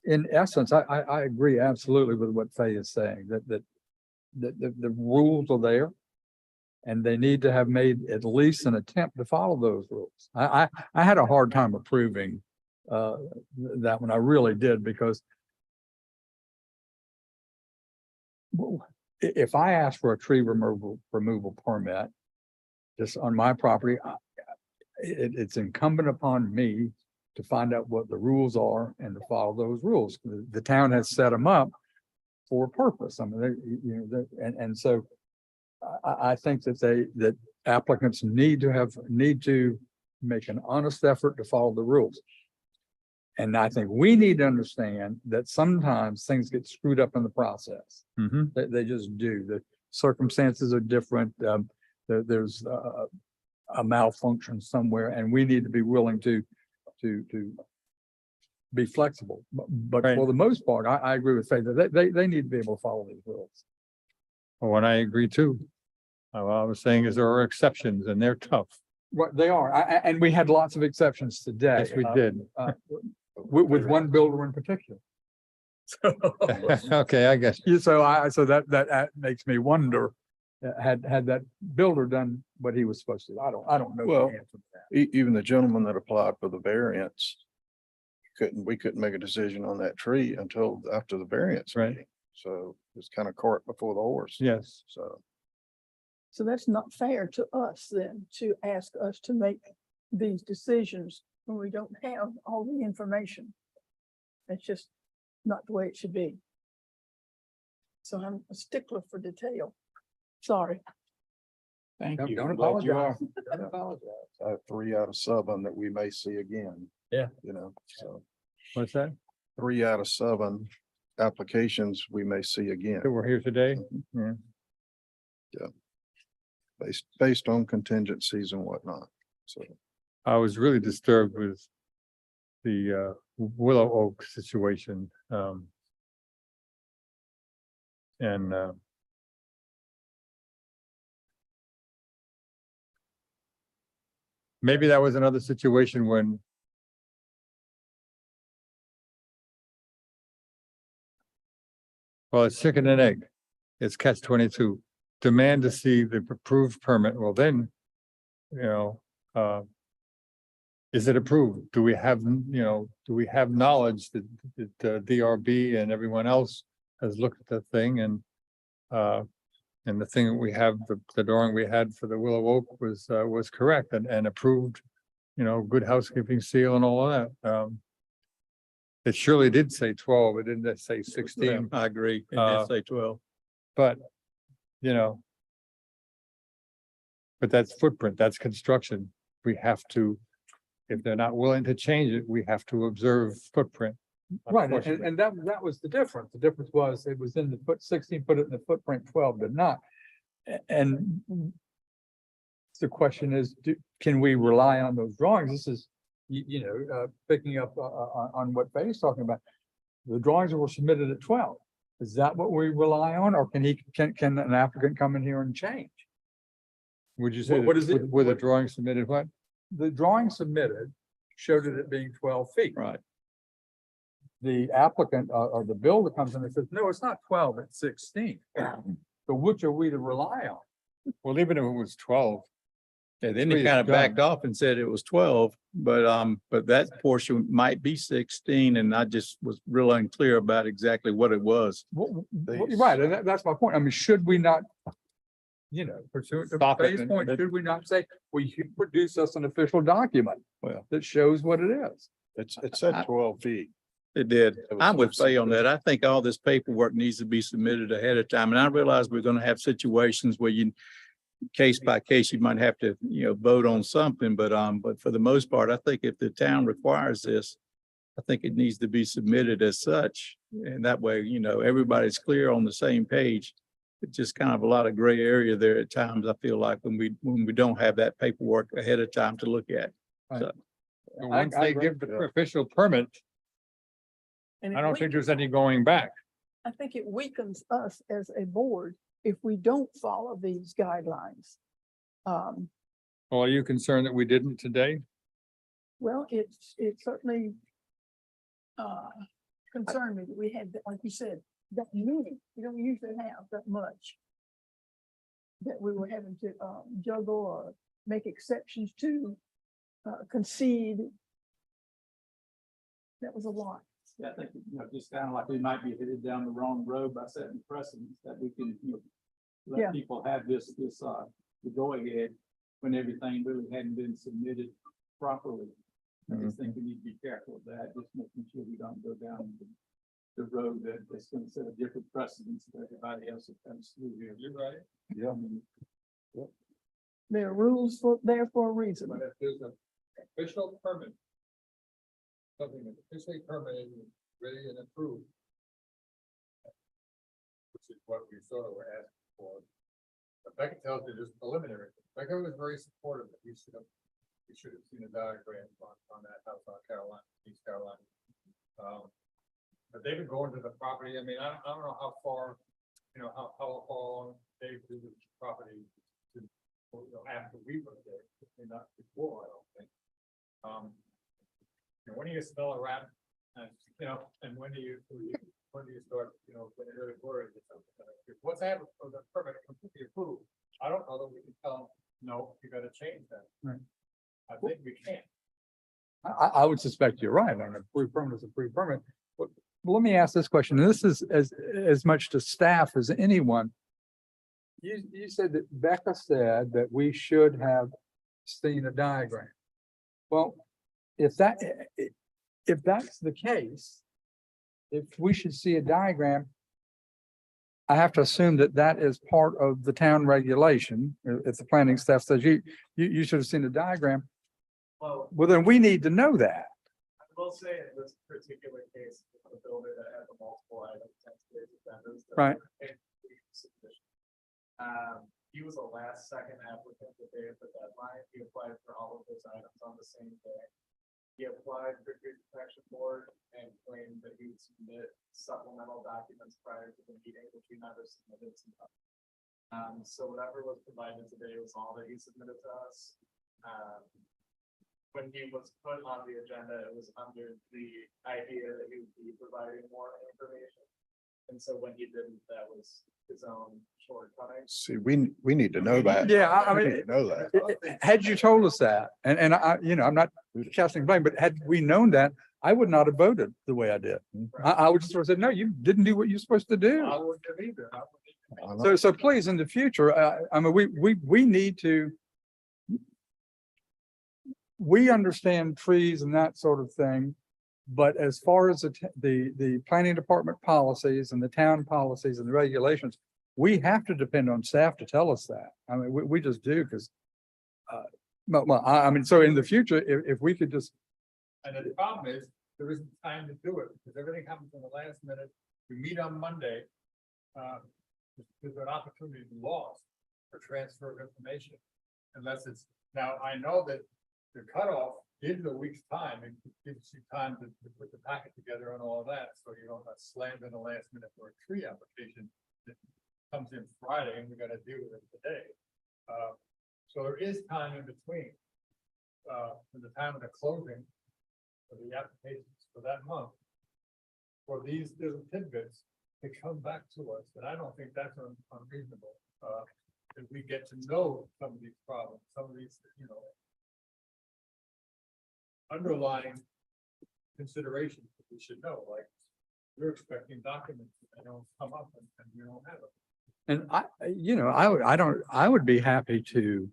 in essence, I agree absolutely with what Faye is saying, that the rules are there. And they need to have made at least an attempt to follow those rules. I had a hard time approving that one. I really did, because if I ask for a tree removal permit just on my property, it's incumbent upon me to find out what the rules are and to follow those rules. The town has set them up for a purpose. I mean, and so I think that applicants need to make an honest effort to follow the rules. And I think we need to understand that sometimes things get screwed up in the process. Mhm. They just do. The circumstances are different. There's a malfunction somewhere, and we need to be willing to be flexible. But Right. for the most part, I agree with Faith that they need to be able to follow these rules. Oh, and I agree too. What I was saying is there are exceptions and they're tough. Right, they are. And we had lots of exceptions today. Yes, we did. With one builder in particular. Okay, I guess. So that makes me wonder, had that builder done what he was supposed to? I don't know. the Well, answer to that. even the gentleman that applied for the variance. We couldn't make a decision on that tree until after the variance. Right. meeting. So it's kind of cart before the horse. Yes. So that's not fair to us then, to ask us to make these decisions when we don't have all the information. That's just not the way it should be. So I'm a stickler for detail. Sorry. Thank you. Don't I'm glad you are. apologize. Don't apologize. I have 3 out of 7 that we may see again. Yeah. So What's that? 3 out of 7 applications we may see again, That we're here today? Yeah. based on contingencies and whatnot. So. I was really disturbed with the Willow Oak situation. And maybe that was another situation when it's chicken and egg. It's catch 22. Demand to see the approved permit. Well, then, is it approved? Do we have knowledge that DRB and everyone else has looked at the thing and the thing that we have, the drawing we had for the Willow Oak was correct and approved, good housekeeping seal and all of that. It surely did say 12. It didn't say 16. I agree. It Uh, did say 12. But, but that's footprint, that's construction. We have to, if they're not willing to change it, we have to observe footprint. Right, unfortunately. and that was the difference. The difference was it was in the 16, put it in the footprint, 12 did not. And the question is, can we rely on those drawings? This is, picking up on what Faye's talking about. The drawings were submitted at 12. Is that what we rely on, or can an applicant come in here and change? Would you say, What is it? with the drawing submitted, what? The drawing submitted showed it being 12 feet. Right. The applicant or the builder comes in and says, no, it's not 12, it's 16. So which are we to rely on? Well, even if it was 12, Yeah, then Three he is kind of done. backed off and said it was 12, but that portion might be 16, and I just was real unclear about exactly what it was. These- Right, and that's my point. I mean, should we not, pursuant to Stop it Faye's and- point, should we not say, well, you produce us an official document? Well. That shows what it is. It said 12 feet. It did. It was I'm with submitted. Fay on that. I think all this paperwork needs to be submitted ahead of time. And I realize we're gonna have situations where you, case by case, you might have to, vote on something, but for the most part, I think if the town requires this, I think it needs to be submitted as such. And that way, everybody's clear on the same page. It's just kind of a lot of gray area there at times, I feel like, when we don't have that paperwork ahead of time to look at. once I they agree. give the official permit, And I it don't think weakens- there's any going back. I think it weakens us as a board if we don't follow these guidelines. Well, are you concerned that we didn't today? Well, it certainly concerned me that we had, like you said, that many, we don't usually have that much. That we were having to juggle or make exceptions to, concede. That was a lot. Yeah, I think, just kind of like we might be headed down the wrong road by setting precedents that we can, Yeah. let people have the go ahead when everything really hadn't been submitted properly. I just think we need to be careful of that, just making sure we don't go down the road that's gonna set a different precedence that everybody else that comes through here. You're right. Yeah. There are rules there for a reason. But if there's an official permit, something that's officially permitted, ready and approved, which is what we sort of were asking for. But Becca tells you there's preliminary. Becca was very supportive that we should have seen a diagram on that house on Carolina, East Carolina. But they've been going to the property. I mean, I don't know how far, how long they've visited the property to, after we were there, and not before, I don't think. When do you smell a rat? And, and when do you start, when you're really worried or something? What's happened for the permit completely approved? I don't know that we can tell them, no, you gotta change that. Right. I think we can. I would suspect you're right. I mean, a pre-permit is a pre-permit. But let me ask this question, and this is as much to staff as anyone. You said that Becca said that we should have seen a diagram. Well, if that's the case, if we should see a diagram, I have to assume that that is part of the town regulation. If the planning staff says you should have seen a diagram, Well, well, then we need to know that. I will say in this particular case, the builder that had the multiple items, vendors. Right. He was the last second applicant that they had the deadline. He applied for all of those items on the same day. He applied for tree protection board and claimed that he would submit supplemental documents prior to the meeting, which he never submitted to them. So whatever was provided today was all that he submitted to us. When he was put on the agenda, it was under the idea that he would be providing more information. And so when he didn't, that was his own shortcoming. See, we need to know that. Yeah, I We mean, need to know that. had you told us that, and I, I'm not casting blame, but had we known that, I would not have voted the way I did. I would just sort of said, no, you didn't do what you're supposed to do. I wouldn't have either. I know. So please, in the future, I mean, we need to. We understand trees and that sort of thing, but as far as the planning department policies and the town policies and the regulations, we have to depend on staff to tell us that. I mean, we just do because. I mean, so in the future, if we could just, And the problem is, there isn't time to do it, because everything happens in the last minute. We meet on Monday. There's an opportunity lost for transfer of information. Unless it's, now I know that the cutoff is a week's time, and gives you time to put the packet together and all of that, so you don't get slammed in the last minute for a tree application that comes in Friday and we gotta deal with it today. So there is time in between. From the time of the closing for the applications for that month. For these little tidbits to come back to us, and I don't think that's unreasonable. If we get to know some of these problems, some of these, underlying considerations that we should know, like we're expecting documents that don't come up and we don't have them. And I would be happy to,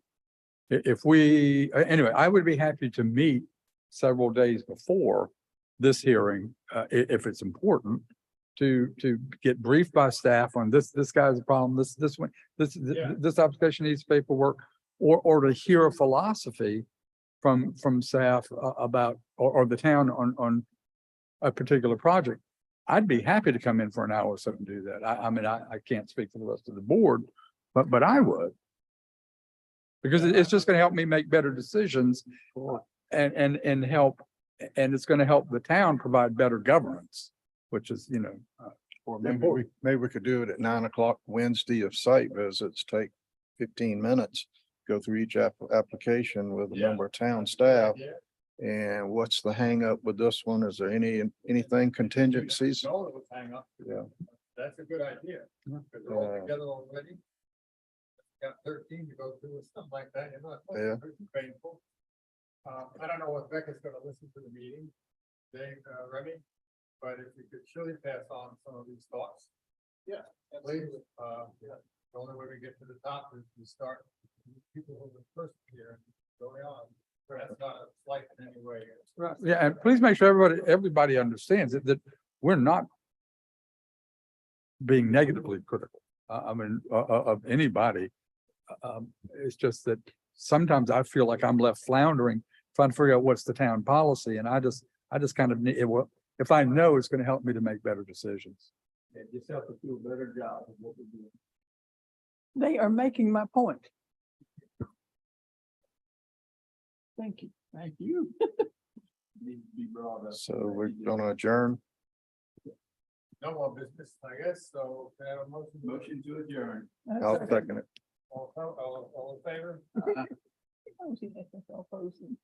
if we, anyway, I would be happy to meet several days before this hearing, if it's important, to get briefed by staff on this guy's a problem, this one, Yeah. this application needs paperwork, or to hear a philosophy from staff about, or the town on a particular project. I'd be happy to come in for an hour or so and do that. I mean, I can't speak for the rest of the board, but I would. Because it's just gonna help me make better decisions and help, and it's gonna help the town provide better governance, which is, Or maybe we could do it at 9 o'clock Wednesday of site visits, take 15 minutes, go through each application with a Yeah. member of town staff. Yeah. And what's the hang up with this one? Is there anything contingencies? No, it was hang up. Yeah. That's a good idea. Because they're all together already. Got 13 to go through or something like that, Yeah. it's painful. I don't know what Becca's gonna listen to the meeting, Remy, but if you could surely pass on some of these thoughts. Yeah. Please, the only way we get to the top is we start with people who were first here, going on. That's not a slight in any way. yeah, and please make sure everybody understands that we're not being negatively critical. I mean, of anybody. It's just that sometimes I feel like I'm left floundering, trying to figure out what's the town policy, and I just kind of need, if I know it's gonna help me to make better decisions. Yeah, just have to do a better job of what we're doing. They are making my point. Thank you. Thank you. Needs to be brought up. So we're gonna adjourn. No more business, I guess, so can I have a motion to adjourn. I'll second it. All in favor? Opposing.